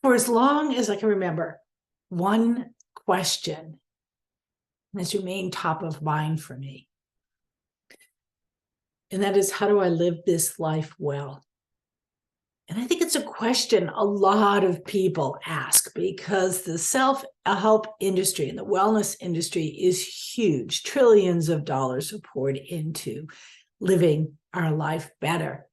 For as long as I can remember, one question has remained top of mind for me. And that is, how do I live this life well? And I think it's a question a lot of people ask, because the self-help industry and the wellness industry is huge. Trillions of dollars are poured into living our life better.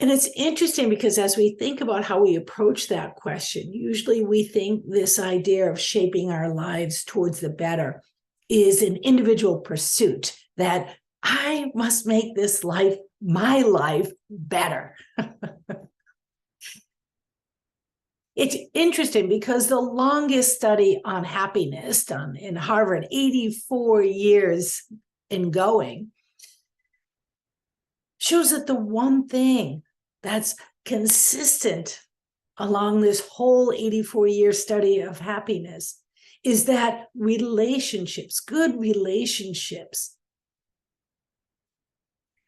And it's interesting because as we think about how we approach that question, usually we think this idea of shaping our lives towards the better is an individual pursuit, that I must make this life, my life, better. It's interesting because the longest study on happiness done in Harvard, 84 years in going, shows that the one thing that's consistent along this whole 84-year study of happiness is that relationships, good relationships,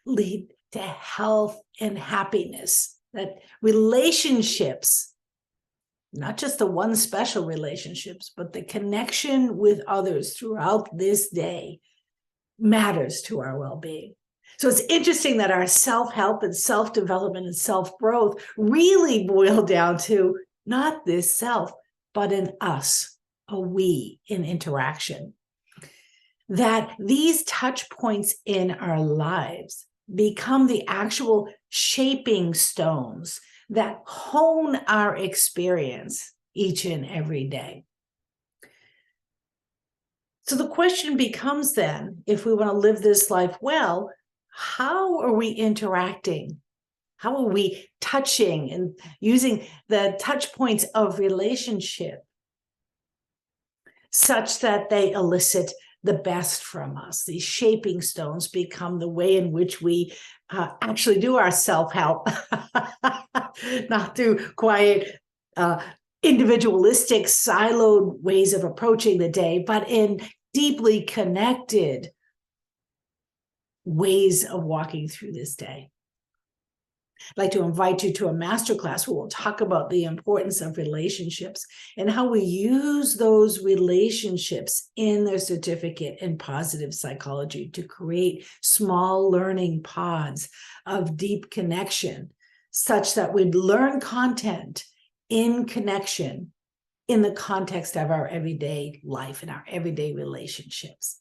lead to health and happiness. That relationships, not just the one special relationships, but the connection with others throughout this day, matters to our well-being. So it's interesting that our self-help and self-development and self-growth really boil down to not this self, but an us, a we in interaction. That these touch points in our lives become the actual shaping stones that hone our experience each and every day. So the question becomes then, if we want to live this life well, how are we interacting? How are we touching and using the touch points of relationship such that they elicit the best from us? These shaping stones become the way in which we actually do our self-help, not through quiet, individualistic, siloed ways of approaching the day, but in deeply connected ways of walking through this day. I'd like to invite you to a masterclass where we'll talk about the importance of relationships and how we use those relationships in their certificate in positive psychology to create small learning pods of deep connection, such that we'd learn content in connection in the context of our everyday life and our everyday relationships.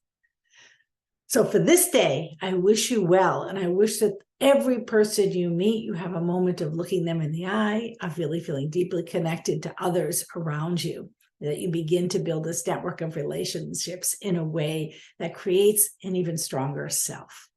So for this day, I wish you well, and I wish that every person you meet, you have a moment of looking them in the eye, of really feeling deeply connected to others around you, that you begin to build this network of relationships in a way that creates an even stronger self.